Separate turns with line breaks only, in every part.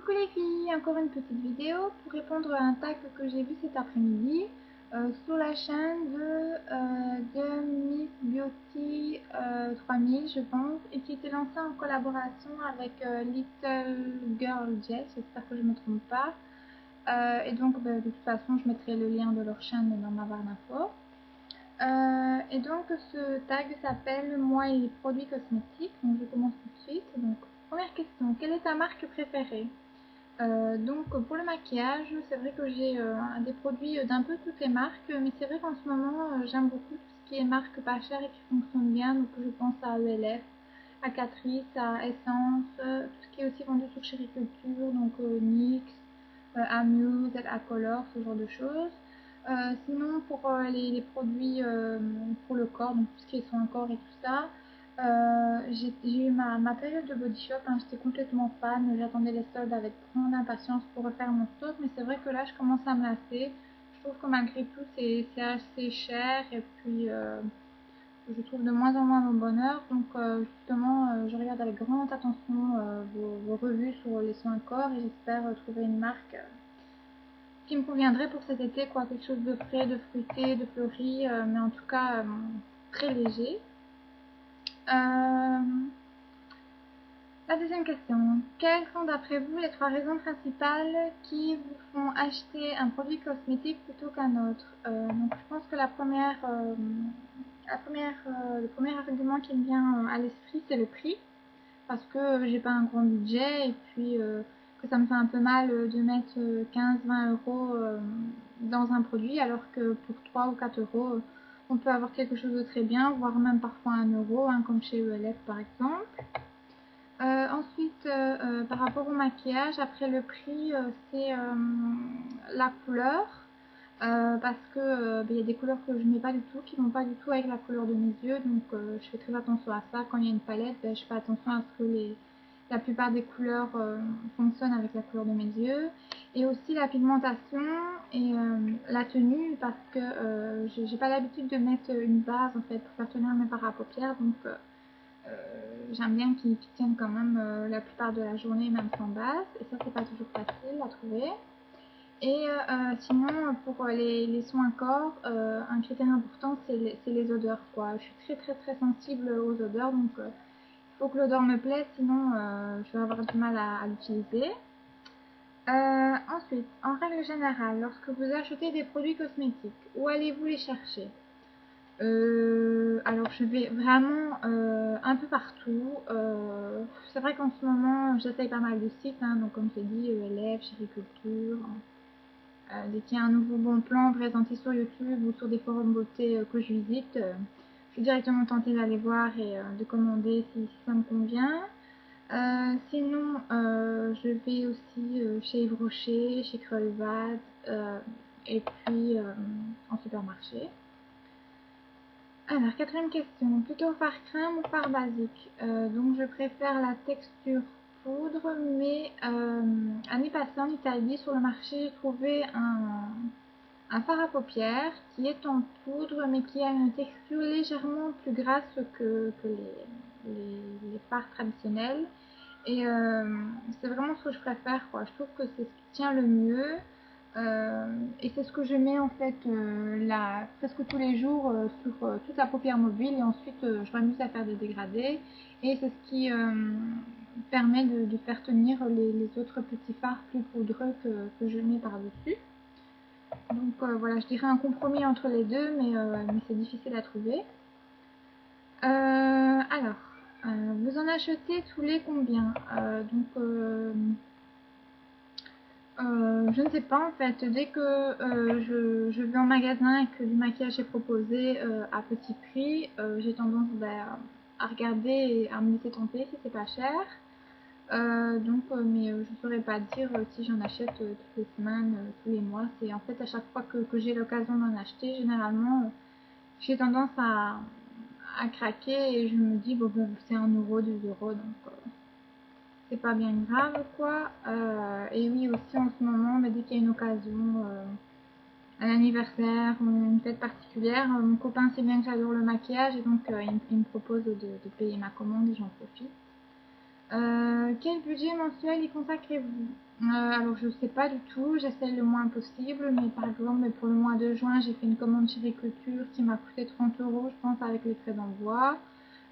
Coucou les filles, encore une petite vidéo pour répondre à un tag que j'ai vu cet après-midi sur la chaîne de Miss Beauty 3000 je pense, et qui était lancée en collaboration avec Little Girl Jess, j'espère que je ne me trompe pas. Et donc de toute façon je mettrai le lien de leur chaîne dans ma barre d'infos. Et donc ce tag s'appelle Moi et les produits cosmétiques, donc je commence tout de suite. Donc première question, quelle est ta marque préférée? Donc pour le maquillage, c'est vrai que j'ai des produits d'un peu toutes les marques, mais c'est vrai qu'en ce moment j'aime beaucoup tout ce qui est marque pas chère et qui fonctionne bien, donc je pense à ELF, à Catrice, à Essence, tout ce qui est aussi vendu sur Chériculture, donc NYX, Amuse, à Color, ce genre de choses. Sinon pour les produits pour le corps, donc tout ce qui est soin corps et tout ça, j'ai eu ma période de Body Shop, hein, j'étais complètement fan, j'attendais les soldes avec grande impatience pour refaire mon stock, mais c'est vrai que là je commence à me lasser. Je trouve que malgré tout c'est assez cher et puis je trouve de moins en moins mon bonheur, donc justement je regarde avec grande attention vos revues sur les soins corps et j'espère trouver une marque qui me conviendrait pour cet été, quoi, quelque chose de frais, de fruité, de fleuri, mais en tout cas très léger. La deuxième question. Quelles sont d'après vous les 3 raisons principales qui vous font acheter un produit cosmétique plutôt qu'un autre? Donc je pense que le premier argument qui me vient à l'esprit, c'est le prix. Parce que j'ai pas un grand budget et puis que ça me fait un peu mal de mettre 15-20 euros dans un produit, alors que pour 3 ou 4 euros, on peut avoir quelque chose de très bien, voire même parfois 1 euro, hein, comme chez ELF par exemple. Ensuite, par rapport au maquillage, après le prix, c'est la couleur. Parce que y a des couleurs que je mets pas du tout, qui vont pas du tout avec la couleur de mes yeux, donc je fais très attention à ça. Quand il y a une palette, je fais attention à ce que la plupart des couleurs fonctionnent avec la couleur de mes yeux. Et aussi la pigmentation et la tenue, parce que j'ai pas l'habitude de mettre une base en fait pour faire tenir mes fards à paupières, donc j'aime bien qu'ils tiennent quand même la plupart de la journée, même sans base, et ça c'est pas toujours facile à trouver. Et sinon, pour les soins corps, un critère important, c'est les odeurs, quoi. Je suis très sensible aux odeurs, donc il faut que l'odeur me plaise, sinon je vais avoir du mal à l'utiliser. Ensuite, en règle générale, lorsque vous achetez des produits cosmétiques, où allez-vous les chercher? Alors je vais vraiment un peu partout. C'est vrai qu'en ce moment, j'essaye pas mal de sites, hein, donc comme je l'ai dit, ELF, Chériculture. Dès qu'il y a un nouveau bon plan présenté sur YouTube ou sur des forums beauté que je visite, je suis directement tentée d'aller voir et de commander si ça me convient. Sinon, je vais aussi chez Yves Rocher, chez Creuvat, et puis en supermarché. Alors, quatrième question, plutôt fard crème ou fard basique? Donc je préfère la texture poudre, mais l'année passée en Italie, sur le marché, j'ai trouvé un fard à paupières qui est en poudre, mais qui a une texture légèrement plus grasse que les fards traditionnels. Et c'est vraiment ce que je préfère, quoi. Je trouve que c'est ce qui tient le mieux. Et c'est ce que je mets en fait là, presque tous les jours sur toute la paupière mobile, et ensuite je m'amuse à faire des dégradés, et c'est ce qui permet de faire tenir les autres petits fards plus poudreux que je mets par dessus. Donc voilà, je dirais un compromis entre les deux, mais c'est difficile à trouver. Alors, vous en achetez tous les combien? Donc je ne sais pas en fait, dès que je vais en magasin et que du maquillage est proposé à petit prix, j'ai tendance à regarder et à me laisser tenter si c'est pas cher. Mais je ne saurais pas dire si j'en achète toutes les semaines, tous les mois. C'est en fait à chaque fois que j'ai l'occasion d'en acheter, généralement j'ai tendance à craquer et je me dis bon c'est 1 euro, 2 euros, donc c'est pas bien grave quoi. Et oui, aussi en ce moment, dès qu'il y a une occasion, un anniversaire ou une fête particulière, mon copain sait bien que j'adore le maquillage, et donc il me propose de payer ma commande et j'en profite. Quel budget mensuel y consacrez-vous? Alors je sais pas du tout, j'essaie le moins possible, mais par exemple pour le mois de juin j'ai fait une commande chez Réculture qui m'a coûté 30 euros je pense avec les frais d'envoi.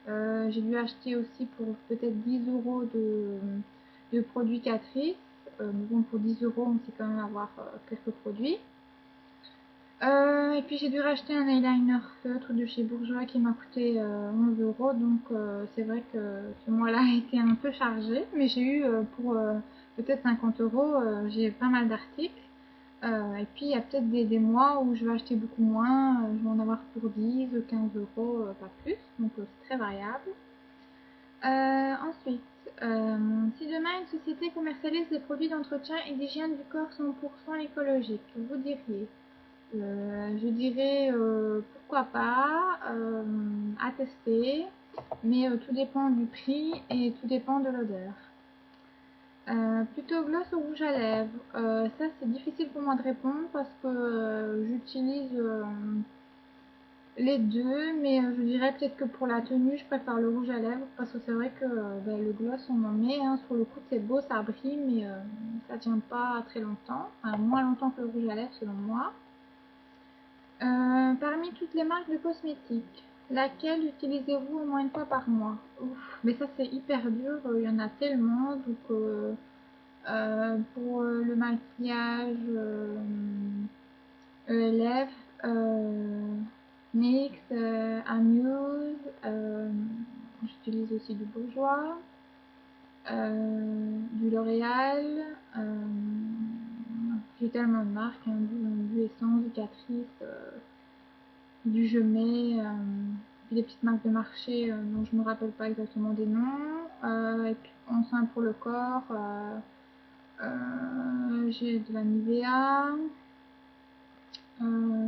J'ai dû acheter aussi pour peut-être 10 euros de produits Catrice. Mais bon, pour 10 euros on sait quand même avoir quelques produits. Et puis j'ai dû racheter un eyeliner feutre de chez Bourjois qui m'a coûté 11 euros, donc c'est vrai que ce mois-là a été un peu chargé, mais j'ai eu pour peut-être 50 euros, j'ai pas mal d'articles. Et puis il y a peut-être des mois où je vais acheter beaucoup moins, je vais en avoir pour 10, 15 euros, pas plus, donc c'est très variable. Ensuite, si demain une société commercialise des produits d'entretien et d'hygiène du corps 100% écologiques, vous diriez? Je dirais pourquoi pas, à tester, mais tout dépend du prix et tout dépend de l'odeur. Plutôt gloss ou rouge à lèvres, ça c'est difficile pour moi de répondre parce que j'utilise les deux, mais je dirais peut-être que pour la tenue je préfère le rouge à lèvres parce que c'est vrai que le gloss on en met, hein, sur le coup c'est beau, ça brille, mais ça tient pas très longtemps, enfin, moins longtemps que le rouge à lèvres selon moi. Parmi toutes les marques de cosmétiques, laquelle utilisez-vous au moins une fois par mois? Ouf, mais ça c'est hyper dur, il y en a tellement. Donc pour le maquillage, ELF, NYX, Amuse, j'utilise aussi du Bourjois, du L'Oréal, j'ai tellement de marques, hein, du Essence, du Catrice, du Je mets, des petites marques de marché dont je me rappelle pas exactement des noms, et puis enfin pour le corps, j'ai de la Nivea,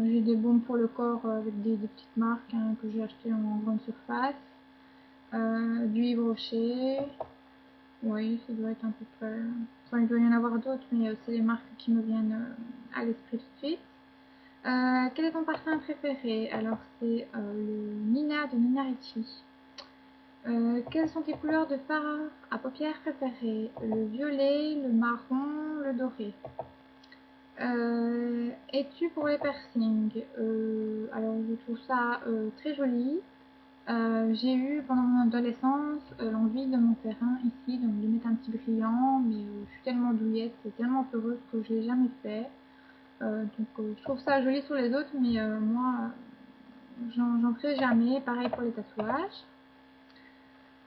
j'ai des baumes pour le corps avec des petites marques, hein, que j'ai acheté en grande surface, du Yves Rocher, oui ça doit être à peu près, enfin il doit y en avoir d'autres mais c'est les marques qui me viennent à l'esprit tout de suite. Quel est ton parfum préféré? Alors c'est le Nina de Nina Ricci. Quelles sont tes couleurs de fard à paupières préférées? Le violet, le marron, le doré. Es-tu pour les piercings? Alors je trouve ça très joli. J'ai eu pendant mon adolescence l'envie de m'en faire un ici, donc de mettre un petit brillant, mais je suis tellement douillette et tellement peureuse que je ne l'ai jamais fait. Donc je trouve ça joli sur les autres, mais moi j'en ferai jamais. Pareil pour les tatouages.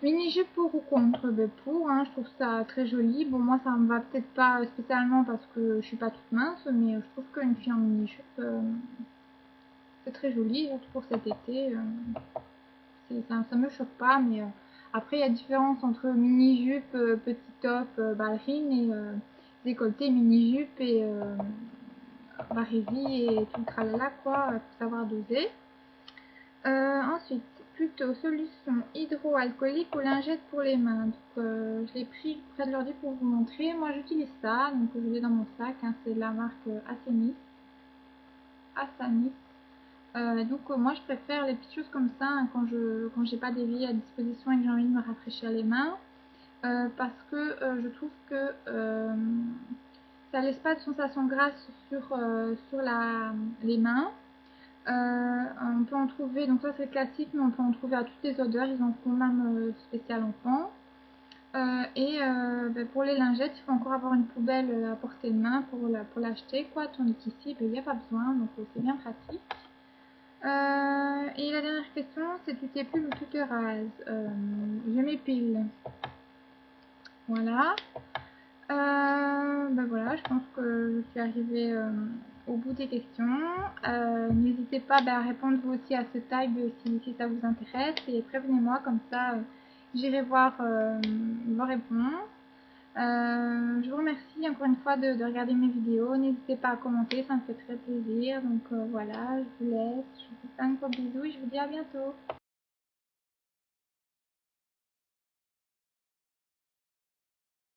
Mini jupe pour ou contre? Ben pour, hein, je trouve ça très joli. Bon moi ça me va peut-être pas spécialement parce que je suis pas toute mince, mais je trouve qu'une fille en mini jupe c'est très joli, surtout pour cet été. Ça me choque pas, mais après il y a différence entre mini jupe, petit top, ballerine et décolleté mini jupe et barésie et tout le tralala quoi, faut savoir doser. Ensuite, plutôt solution hydroalcoolique ou lingette pour les mains. Donc, je l'ai pris près de l'ordi pour vous montrer. Moi, j'utilise ça, donc je l'ai dans mon sac. Hein, c'est de la marque Asanis. Donc, moi, je préfère les petites choses comme ça hein, quand j'ai pas d'évier à disposition et que j'ai envie de me rafraîchir les mains, parce que je trouve que ça laisse pas de sensation grasse sur les mains. On peut en trouver, donc ça c'est classique, mais on peut en trouver à toutes les odeurs, ils en font même spécial enfant. Pour les lingettes, il faut encore avoir une poubelle à portée de main pour l'acheter, quoi, tandis qu'ici, il n'y a pas besoin, donc c'est bien pratique. Et la dernière question, c'est tu t'épiles ou tu te rases? Je m'épile. Voilà. Voilà, je pense que je suis arrivée au bout des questions. N'hésitez pas à répondre vous aussi à ce tag si ça vous intéresse et prévenez-moi comme ça j'irai voir vos réponses. Je vous remercie encore une fois de regarder mes vidéos. N'hésitez pas à commenter, ça me fait très plaisir. Donc voilà, je vous laisse. Je vous fais un gros bisou et je vous dis à bientôt.